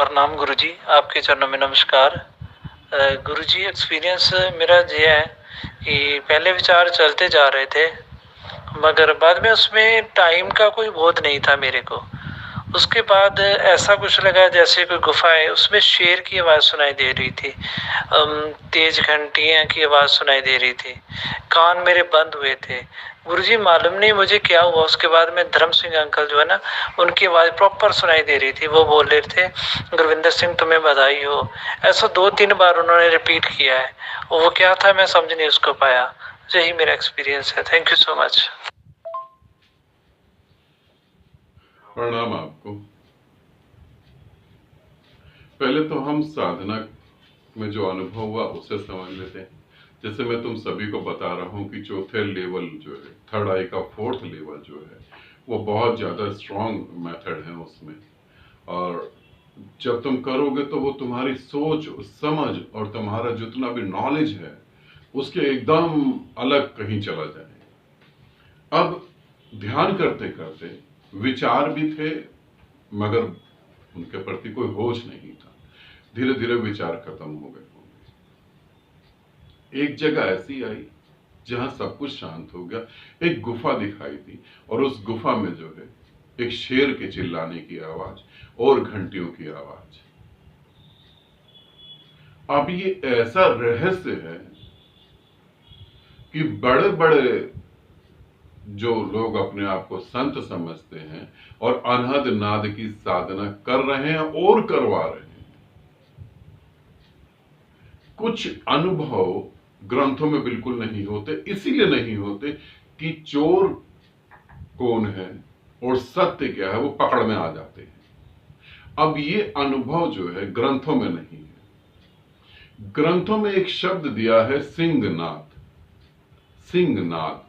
प्रणाम गुरुजी, आपके चरणों में नमस्कार। गुरुजी एक्सपीरियंस मेरा ये है कि पहले विचार चलते जा रहे थे, मगर बाद में उसमें टाइम का कोई बोध नहीं था मेरे को। उसके बाद ऐसा कुछ लगा जैसे कोई गुफा है, उसमें शेर की आवाज़ सुनाई दे रही थी। तेज घंटियाँ की आवाज़ सुनाई दे रही थी। कान मेरे बंद हुए थे। गुरुजी मालूम नहीं मुझे क्या हुआ, उसके बाद में धर्म सिंह अंकल जो है ना, उनकी आवाज़ प्रॉपर सुनाई दे रही थी। वो बोल रहे थे, गुरविंदर सिंह तुम्हें बधाई हो। ऐसा 2-3 बार उन्होंने रिपीट किया है, और वो क्या था मैं समझ नहीं उसको पाया। यही मेरा एक्सपीरियंस है। Thank you so much. प्रणाम आपको। पहले तो हम साधना में जो अनुभव हुआ उसे समझ लेते हैं। जैसे मैं तुम सभी को बता रहा हूँ कि चौथे लेवल जो है, थर्ड आई का फोर्थ लेवल जो है, वो बहुत ज़्यादा स्ट्रांग मेथड है उसमें। और जब तुम करोगे तो वो तुम्हारी सोच, समझ और तुम्हारा जितना भी नॉलेज है उसके एकदम अलग कहीं चला जाए। अब ध्यान करते करते विचार भी थे, मगर उनके प्रति कोई होश नहीं था। धीरे धीरे विचार खत्म हो गए होंगे। एक जगह ऐसी आई जहां सब कुछ शांत हो गया। एक गुफा दिखाई दी, और उस गुफा में जो है एक शेर के चिल्लाने की आवाज और घंटियों की आवाज। अब ये ऐसा रहस्य है कि बड़े बड़े जो लोग अपने आप को संत समझते हैं और अनहद नाद की साधना कर रहे हैं और करवा रहे हैं, कुछ अनुभव ग्रंथों में बिल्कुल नहीं होते। इसीलिए नहीं होते कि चोर कौन है और सत्य क्या है वो पकड़ में आ जाते हैं। अब ये अनुभव जो है ग्रंथों में नहीं है। ग्रंथों में एक शब्द दिया है सिंहनाद। सिंहनाद,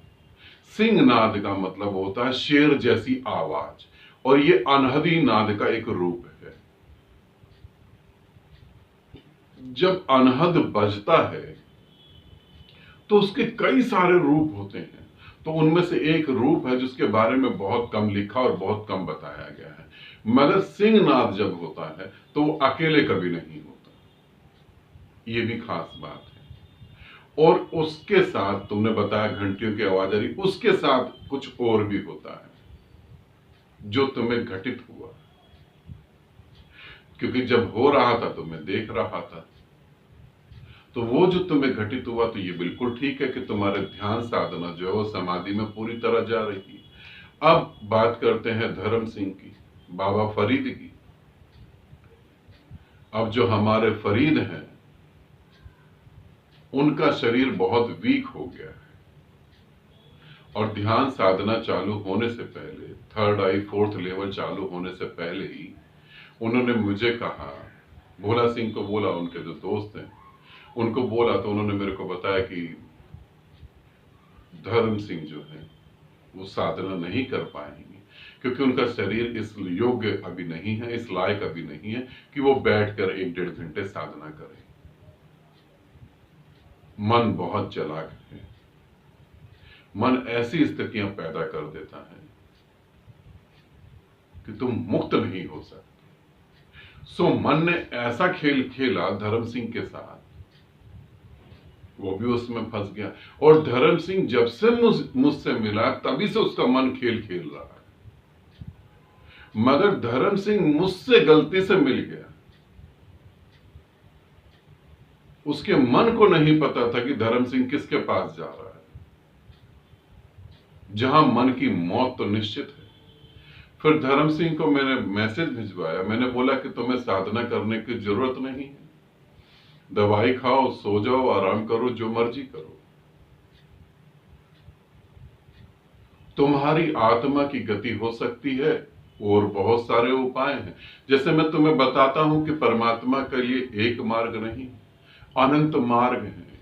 सिंहनाद का मतलब होता है शेर जैसी आवाज, और ये अनहदी नाद का एक रूप है। जब अनहद बजता है तो उसके कई सारे रूप होते हैं। तो उनमें से एक रूप है जिसके बारे में बहुत कम लिखा और बहुत कम बताया गया है। मगर सिंहनाद जब होता है तो वो अकेले कभी नहीं होता, ये भी खास बात है। और उसके साथ तुमने बताया घंटियों की आवाज आ रही, उसके साथ कुछ और भी होता है जो तुम्हें घटित हुआ, क्योंकि जब हो रहा था तो मैं देख रहा था। तो वो जो तुम्हें घटित हुआ तो ये बिल्कुल ठीक है कि तुम्हारे ध्यान साधना जो है वो समाधि में पूरी तरह जा रही है। अब बात करते हैं धर्म सिंह की, बाबा फरीद की। अब जो हमारे फरीद हैं उनका शरीर बहुत वीक हो गया है, और ध्यान साधना चालू होने से पहले, थर्ड आई फोर्थ लेवल चालू होने से पहले ही उन्होंने मुझे कहा, भोला सिंह को बोला, उनके जो दोस्त हैं उनको बोला, तो उन्होंने मेरे को बताया कि धर्म सिंह जो है वो साधना नहीं कर पाएंगे, क्योंकि उनका शरीर इस योग्य अभी नहीं है, इस लायक अभी नहीं है कि वो बैठकर 1-1.5 घंटे साधना करें। मन बहुत चालाक है। मन ऐसी स्थितियां पैदा कर देता है कि तुम मुक्त नहीं हो सकते। सो मन ने ऐसा खेल खेला धर्म सिंह के साथ, वो भी उसमें फंस गया। और धर्म सिंह जब से मुझसे मिला तभी से उसका मन खेल खेल रहा है। मगर धर्म सिंह मुझसे गलती से मिल गया, उसके मन को नहीं पता था कि धर्म सिंह किसके पास जा रहा है। जहां मन की मौत तो निश्चित है। फिर धर्म सिंह को मैंने मैसेज भिजवाया, मैंने बोला कि तुम्हें साधना करने की जरूरत नहीं है, दवाई खाओ, सो जाओ, आराम करो, जो मर्जी करो। तुम्हारी आत्मा की गति हो सकती है, और बहुत सारे उपाय हैं। जैसे मैं तुम्हें बताता हूं कि परमात्मा के लिए एक मार्ग नहीं, अनंत मार्ग हैं,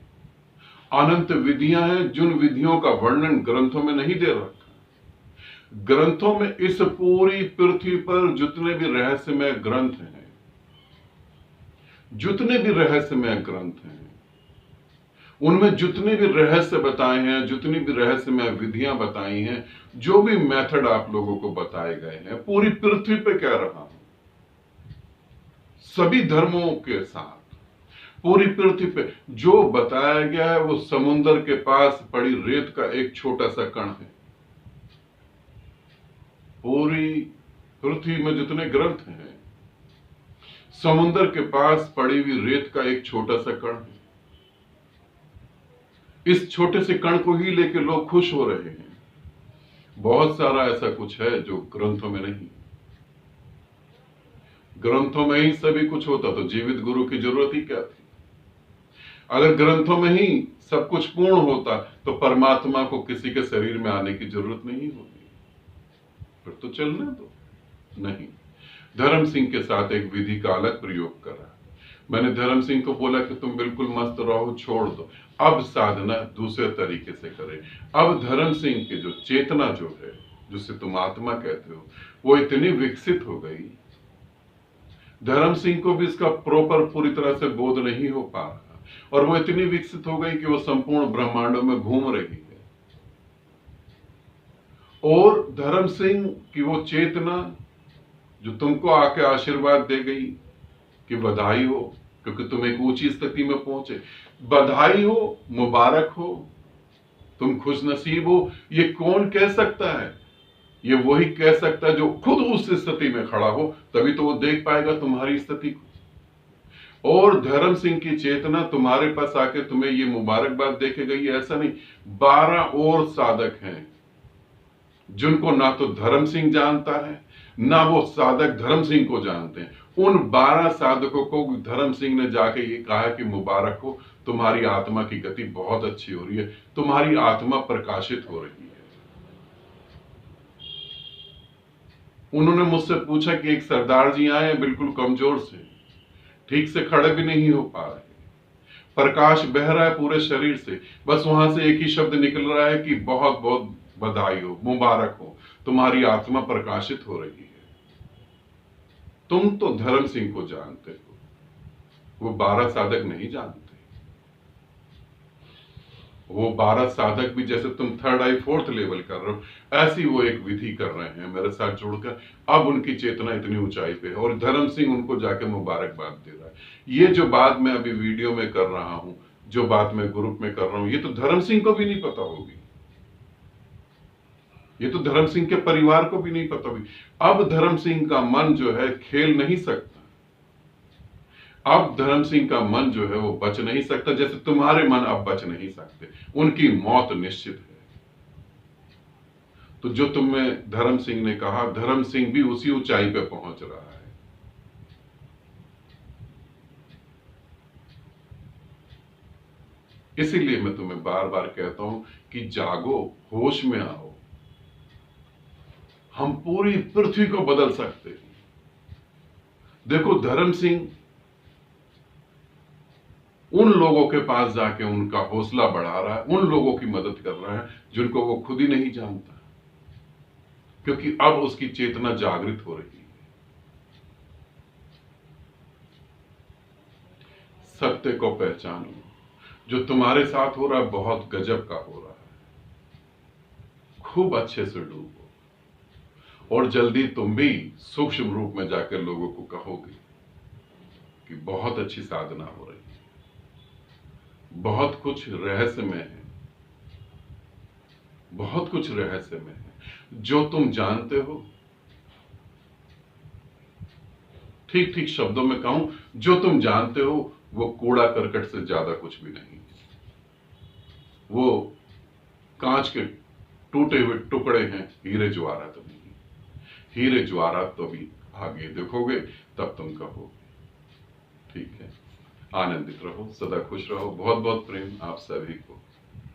अनंत विधियां हैं। जिन विधियों का वर्णन ग्रंथों में नहीं दे रखा। ग्रंथों में इस पूरी पृथ्वी पर जितने भी रहस्यमय ग्रंथ हैं, जितने भी रहस्यमय ग्रंथ हैं, उनमें जितने भी रहस्य बताए हैं, जितनी भी रहस्यमय विधियां बताई हैं, जो भी मेथड आप लोगों को बताए गए हैं, पूरी पृथ्वी पे कह रहा हूं, सभी धर्मों के साथ पूरी पृथ्वी पे जो बताया गया है वो समुद्र के पास पड़ी रेत का एक छोटा सा कण है। पूरी पृथ्वी में जितने ग्रंथ हैं, समुद्र के पास पड़ी हुई रेत का एक छोटा सा कण है। इस छोटे से कण को ही लेके लोग खुश हो रहे हैं। बहुत सारा ऐसा कुछ है जो ग्रंथों में नहीं। ग्रंथों में ही सभी कुछ होता तो जीवित गुरु की जरूरत ही क्या थी। अगर ग्रंथों में ही सब कुछ पूर्ण होता तो परमात्मा को किसी के शरीर में आने की जरूरत नहीं होती। फिर तो चलने दो। नहीं, धर्म सिंह के साथ एक विधि का अलग प्रयोग करा। मैंने धर्म सिंह को बोला कि तुम बिल्कुल मस्त रहो, छोड़ दो, अब साधना दूसरे तरीके से करें। अब धर्म सिंह की जो चेतना जो है, जिसे तुम आत्मा कहते हो, वो इतनी विकसित हो गई, धर्म सिंह को भी इसका प्रॉपर पूरी तरह से बोध नहीं हो पा रहा, और वो इतनी विकसित हो गई कि वो संपूर्ण ब्रह्मांडों में घूम रही है। और धर्म सिंह की वो चेतना जो तुमको आके आशीर्वाद दे गई कि बधाई हो, क्योंकि तुम एक ऊंची स्थिति में पहुंचे, बधाई हो, मुबारक हो, तुम खुश नसीब हो, ये कौन कह सकता है? ये वही कह सकता है जो खुद उस स्थिति में खड़ा हो, तभी तो वो देख पाएगा तुम्हारी स्थिति को। और धर्म सिंह की चेतना तुम्हारे पास आके तुम्हें ये मुबारकबाद दे के गई, ऐसा नहीं। 12 और साधक हैं जिनको ना तो धर्म सिंह जानता है, ना वो साधक धर्म सिंह को जानते हैं। उन 12 साधकों को धर्म सिंह ने जाके ये कहा कि मुबारक हो, तुम्हारी आत्मा की गति बहुत अच्छी हो रही है, तुम्हारी आत्मा प्रकाशित हो रही है। उन्होंने मुझसे पूछा कि एक सरदार जी आए, बिल्कुल कमजोर से, ठीक से खड़े भी नहीं हो पा रहे, प्रकाश बह रहा है पूरे शरीर से, बस वहां से एक ही शब्द निकल रहा है कि बहुत बहुत बधाई हो, मुबारक हो, तुम्हारी आत्मा प्रकाशित हो रही है। तुम तो धर्म सिंह को जानते हो, वो 12 साधक नहीं जानते। वो 12 साधक भी जैसे तुम 3rd आई 4th लेवल कर रहे हो, ऐसी वो एक विधि कर रहे हैं मेरे साथ जुड़कर। अब उनकी चेतना इतनी ऊंचाई पे है और धर्म सिंह उनको जाके मुबारकबाद दे रहा है। ये जो बात मैं अभी वीडियो में कर रहा हूं, जो बात मैं ग्रुप में कर रहा हूं, ये तो धर्म सिंह को भी नहीं पता होगी, ये तो धर्म सिंह के परिवार को भी नहीं पता होगी। अब धर्म सिंह का मन जो है खेल नहीं सकता, अब धर्म सिंह का मन जो है वो बच नहीं सकता, जैसे तुम्हारे मन अब बच नहीं सकते, उनकी मौत निश्चित है। तो जो तुम्हें धर्म सिंह ने कहा, धर्म सिंह भी उसी ऊंचाई पे पहुंच रहा है। इसीलिए मैं तुम्हें बार बार कहता हूं कि जागो, होश में आओ। हम पूरी पृथ्वी को बदल सकते हैं। देखो, धर्म सिंह उन लोगों के पास जाके उनका हौसला बढ़ा रहा है, उन लोगों की मदद कर रहा है जिनको वो खुद ही नहीं जानता, क्योंकि अब उसकी चेतना जागृत हो रही है। सत्य को पहचानो, जो तुम्हारे साथ हो रहा है बहुत गजब का हो रहा है। खूब अच्छे से डूबो और जल्दी तुम भी सूक्ष्म रूप में जाकर लोगों को कहोगे कि बहुत अच्छी साधना हो रही है, बहुत कुछ रहस्यमय है, बहुत कुछ रहस्यमय है। जो तुम जानते हो, ठीक ठीक शब्दों में कहूं, जो तुम जानते हो वो कूड़ा करकट से ज्यादा कुछ भी नहीं। वो कांच के टूटे हुए टुकड़े हैं, हीरे ज्वारात नहीं। हीरे ज्वारात तो भी आगे देखोगे तब तुम कहोगे। ठीक है, आनंदित रहो, सदा खुश रहो। बहुत बहुत प्रेम आप सभी को।